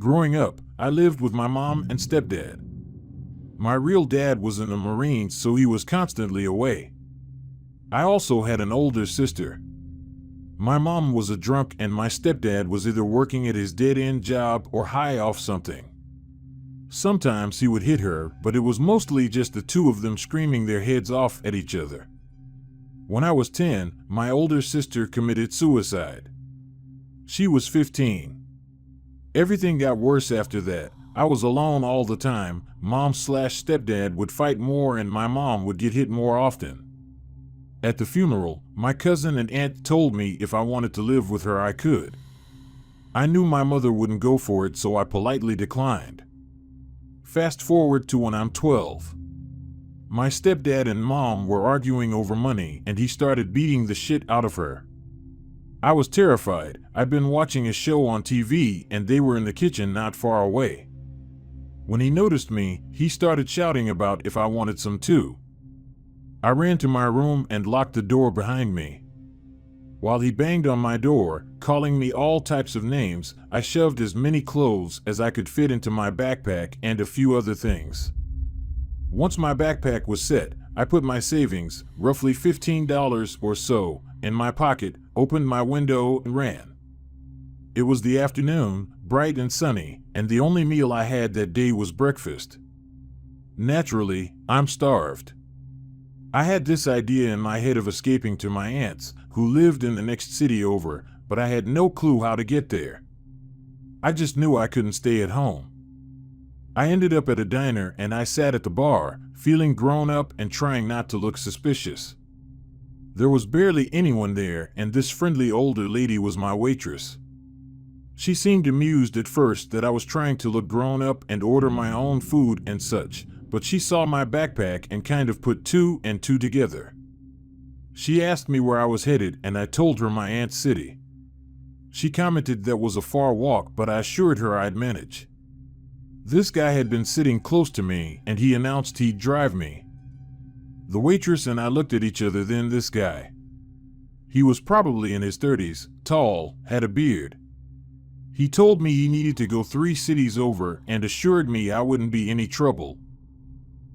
Growing up, I lived with my mom and stepdad. My real dad was in the Marines, so he was constantly away. I also had an older sister. My mom was a drunk and my stepdad was either working at his dead-end job or high off something. Sometimes he would hit her, but it was mostly just the two of them screaming their heads off at each other. When I was 10, my older sister committed suicide. She was 15. Everything got worse after that. I was alone all the time. Mom/stepdad would fight more and my mom would get hit more often. At the funeral, my cousin and aunt told me if I wanted to live with her I could. I knew my mother wouldn't go for it, so I politely declined. Fast forward to when I'm 12. My stepdad and mom were arguing over money and he started beating the shit out of her. I was terrified. I'd been watching a show on TV and they were in the kitchen not far away. When he noticed me, he started shouting about if I wanted some too. I ran to my room and locked the door behind me. While he banged on my door, calling me all types of names, I shoved as many clothes as I could fit into my backpack and a few other things. Once my backpack was set, I put my savings, roughly $15 or so, in my pocket, opened my window and ran. It was the afternoon, bright and sunny, and the only meal I had that day was breakfast. Naturally, I'm starved. I had this idea in my head of escaping to my aunt's, who lived in the next city over, but I had no clue how to get there. I just knew I couldn't stay at home. I ended up at a diner and I sat at the bar, feeling grown up and trying not to look suspicious. There was barely anyone there, and this friendly older lady was my waitress. She seemed amused at first that I was trying to look grown up and order my own food and such, but she saw my backpack and kind of put two and two together. She asked me where I was headed and I told her my aunt's city. She commented that was a far walk, but I assured her I'd manage. This guy had been sitting close to me and he announced he'd drive me. The waitress and I looked at each other, then this guy. He was probably in his 30s, tall, had a beard. He told me he needed to go 3 cities over and assured me I wouldn't be any trouble.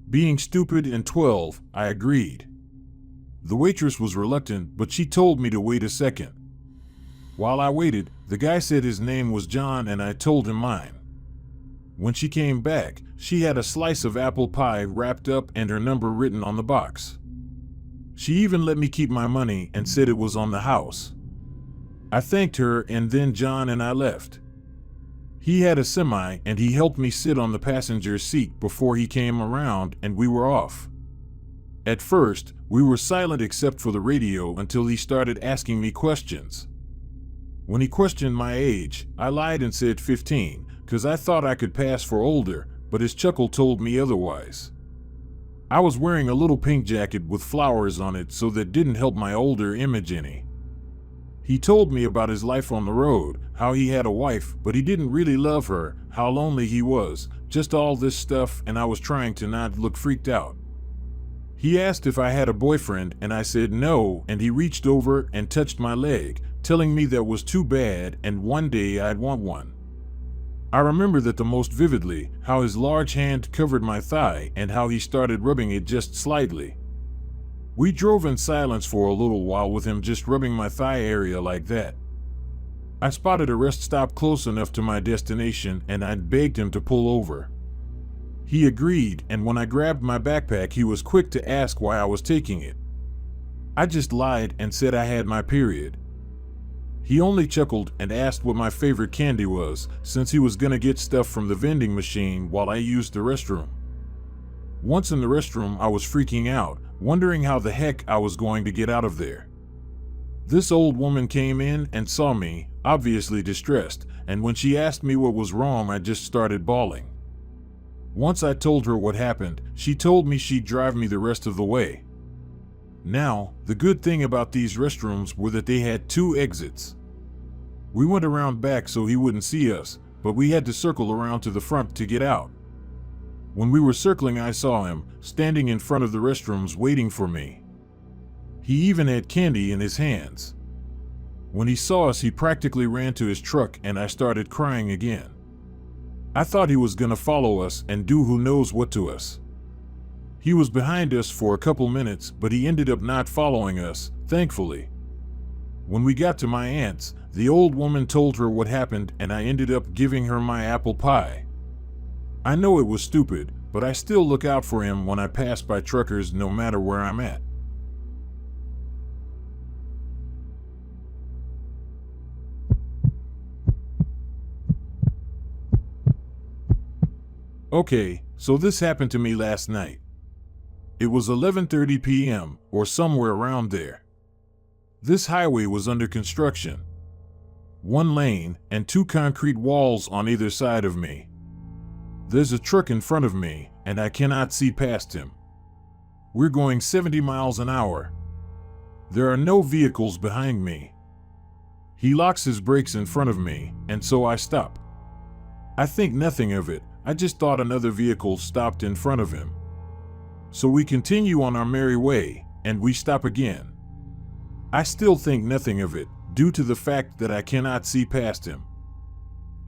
Being stupid and 12, I agreed. The waitress was reluctant, but she told me to wait a second. While I waited, the guy said his name was John and I told him mine. When she came back, she had a slice of apple pie wrapped up and her number written on the box. She even let me keep my money and said it was on the house. I thanked her and then John and I left. He had a semi and he helped me sit on the passenger seat before he came around and we were off. At first, we were silent except for the radio until he started asking me questions. When he questioned my age, I lied and said 15, because I thought I could pass for older, but his chuckle told me otherwise. I was wearing a little pink jacket with flowers on it, so that didn't help my older image any. He told me about his life on the road, how he had a wife, but he didn't really love her, how lonely he was, just all this stuff, and I was trying to not look freaked out. He asked if I had a boyfriend, and I said no, and he reached over and touched my leg, telling me that was too bad and one day I'd want one. I remember that the most vividly, how his large hand covered my thigh and how he started rubbing it just slightly. We drove in silence for a little while with him just rubbing my thigh area like that. I spotted a rest stop close enough to my destination and I begged him to pull over. He agreed, and when I grabbed my backpack he was quick to ask why I was taking it. I just lied and said I had my period. He only chuckled and asked what my favorite candy was, since he was gonna get stuff from the vending machine while I used the restroom. Once in the restroom I was freaking out, wondering how the heck I was going to get out of there. This old woman came in and saw me, obviously distressed, and when she asked me what was wrong I just started bawling. Once I told her what happened, she told me she'd drive me the rest of the way. Now, the good thing about these restrooms were that they had 2 exits. We went around back so he wouldn't see us, but we had to circle around to the front to get out. When we were circling I saw him, standing in front of the restrooms waiting for me. He even had candy in his hands. When he saw us he practically ran to his truck and I started crying again. I thought he was gonna follow us and do who knows what to us. He was behind us for a couple minutes, but he ended up not following us, thankfully. When we got to my aunt's, the old woman told her what happened and I ended up giving her my apple pie. I know it was stupid, but I still look out for him when I pass by truckers no matter where I'm at. Okay, so this happened to me last night. It was 11:30 p.m. or somewhere around there. This highway was under construction. One lane and two concrete walls on either side of me. There's a truck in front of me, and I cannot see past him. We're going 70 miles an hour. There are no vehicles behind me. He locks his brakes in front of me, and so I stop. I think nothing of it, I just thought another vehicle stopped in front of him. So we continue on our merry way, and we stop again. I still think nothing of it, due to the fact that I cannot see past him.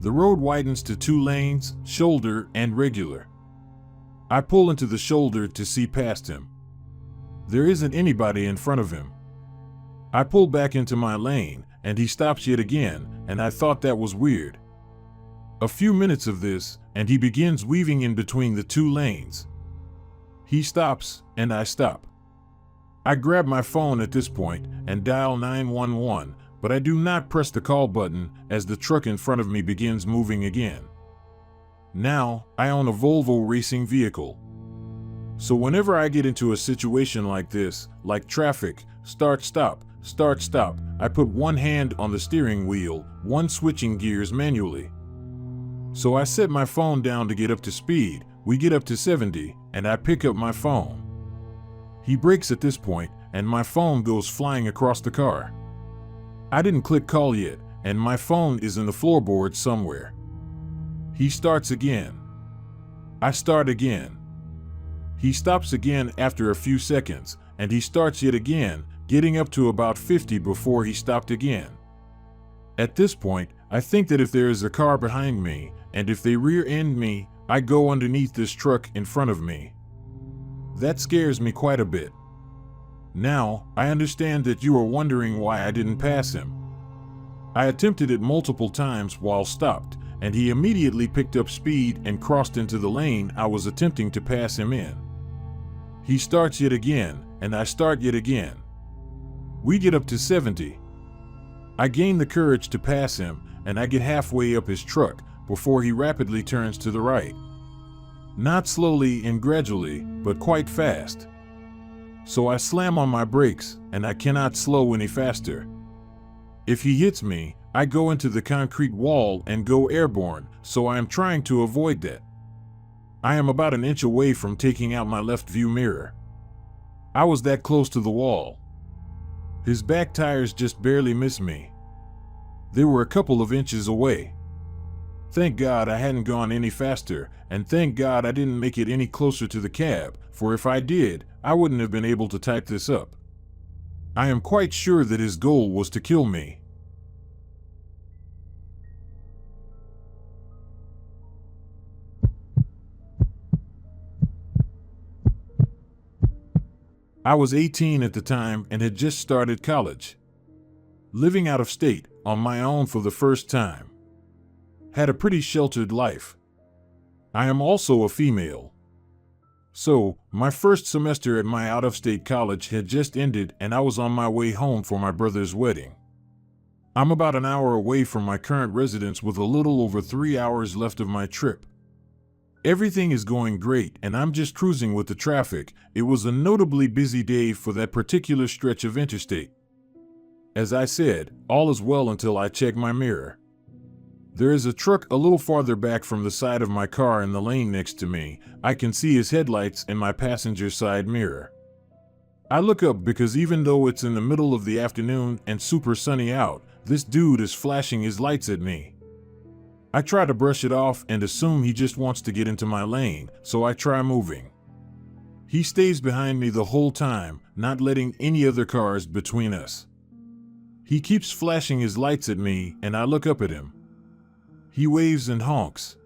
The road widens to 2 lanes, shoulder and regular. I pull into the shoulder to see past him. There isn't anybody in front of him. I pull back into my lane, and he stops yet again, and I thought that was weird. A few minutes of this, and he begins weaving in between the 2 lanes. He stops, and I stop. I grab my phone at this point and dial 911, but I do not press the call button as the truck in front of me begins moving again. Now, I own a Volvo racing vehicle. So whenever I get into a situation like this, like traffic, start, stop, I put one hand on the steering wheel, one switching gears manually. So I set my phone down to get up to speed. We get up to 70, and I pick up my phone. He brakes at this point, and my phone goes flying across the car. I didn't click call yet, and my phone is in the floorboard somewhere. He starts again. I start again. He stops again after a few seconds, and he starts yet again, getting up to about 50 before he stopped again. At this point, I think that if there is a car behind me, and if they rear-end me, I go underneath this truck in front of me. That scares me quite a bit. Now, I understand that you are wondering why I didn't pass him. I attempted it multiple times while stopped, and he immediately picked up speed and crossed into the lane I was attempting to pass him in. He starts yet again, and I start yet again. We get up to 70. I gain the courage to pass him, and I get halfway up his truck before he rapidly turns to the right. Not slowly and gradually, but quite fast. So I slam on my brakes, and I cannot slow any faster. If he hits me, I go into the concrete wall and go airborne, so I am trying to avoid that. I am about an inch away from taking out my left view mirror. I was that close to the wall. His back tires just barely missed me. They were a couple of inches away. Thank God I hadn't gone any faster, and thank God I didn't make it any closer to the cab, for if I did, I wouldn't have been able to type this up. I am quite sure that his goal was to kill me. I was 18 at the time and had just started college. Living out of state, on my own for the first time. Had a pretty sheltered life. I am also a female. So, my first semester at my out-of-state college had just ended and I was on my way home for my brother's wedding. I'm about an hour away from my current residence with a little over 3 hours left of my trip. Everything is going great and I'm just cruising with the traffic. It was a notably busy day for that particular stretch of interstate. As I said, all is well until I check my mirror. There is a truck a little farther back from the side of my car in the lane next to me. I can see his headlights in my passenger side mirror. I look up because even though it's in the middle of the afternoon and super sunny out, this dude is flashing his lights at me. I try to brush it off and assume he just wants to get into my lane, so I try moving. He stays behind me the whole time, not letting any other cars between us. He keeps flashing his lights at me and I look up at him. He waves and honks.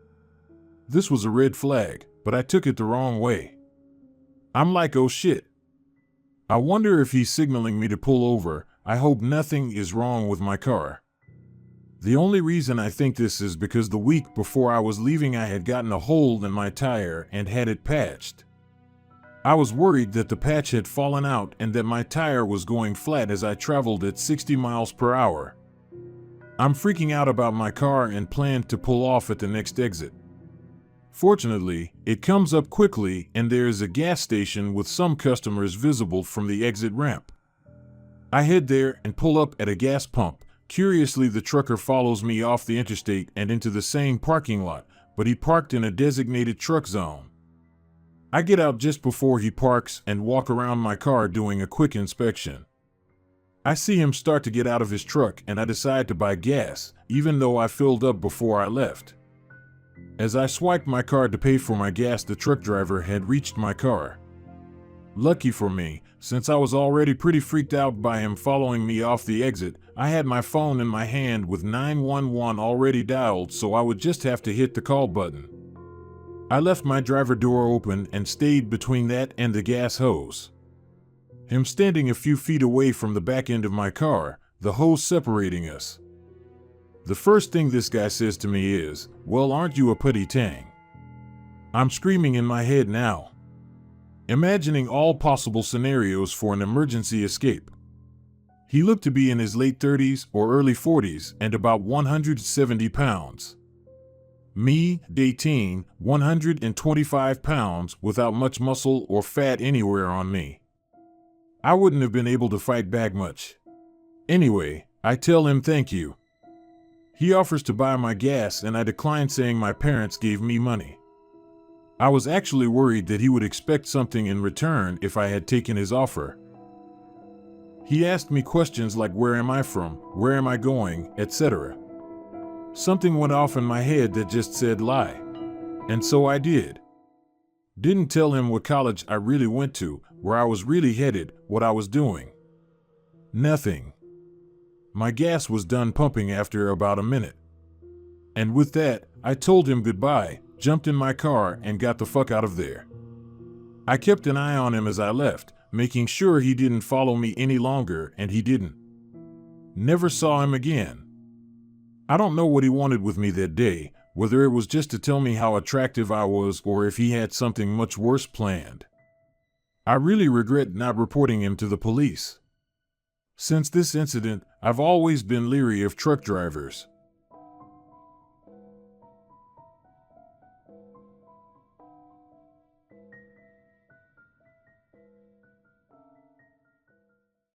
This was a red flag, but I took it the wrong way. I'm like, oh shit. I wonder if he's signaling me to pull over. I hope nothing is wrong with my car. The only reason I think this is because the week before I was leaving I had gotten a hole in my tire and had it patched. I was worried that the patch had fallen out and that my tire was going flat as I traveled at 60 miles per hour. I'm freaking out about my car and planned to pull off at the next exit. Fortunately, it comes up quickly and there is a gas station with some customers visible from the exit ramp. I head there and pull up at a gas pump. Curiously, the trucker follows me off the interstate and into the same parking lot, but he parked in a designated truck zone. I get out just before he parks and walk around my car doing a quick inspection. I see him start to get out of his truck and I decide to buy gas, even though I filled up before I left. As I swiped my card to pay for my gas, the truck driver had reached my car. Lucky for me, since I was already pretty freaked out by him following me off the exit, I had my phone in my hand with 911 already dialed, so I would just have to hit the call button. I left my driver door open and stayed between that and the gas hose. Him standing a few feet away from the back end of my car, the hose separating us. The first thing this guy says to me is, "Well, aren't you a putty tang?" I'm screaming in my head now, imagining all possible scenarios for an emergency escape. He looked to be in his late 30s or early 40s and about 170 pounds. Me, 18, 125 pounds without much muscle or fat anywhere on me. I wouldn't have been able to fight back much. Anyway, I tell him thank you. He offers to buy my gas and I decline, saying my parents gave me money. I was actually worried that he would expect something in return if I had taken his offer. He asked me questions like where am I from, where am I going, etc. Something went off in my head that just said lie. And so I did. Didn't tell him what college I really went to, where I was really headed, what I was doing. Nothing. My gas was done pumping after about a minute. And with that, I told him goodbye, jumped in my car, and got the fuck out of there. I kept an eye on him as I left, making sure he didn't follow me any longer, and he didn't. Never saw him again. I don't know what he wanted with me that day, whether it was just to tell me how attractive I was or if he had something much worse planned. I really regret not reporting him to the police. Since this incident, I've always been leery of truck drivers.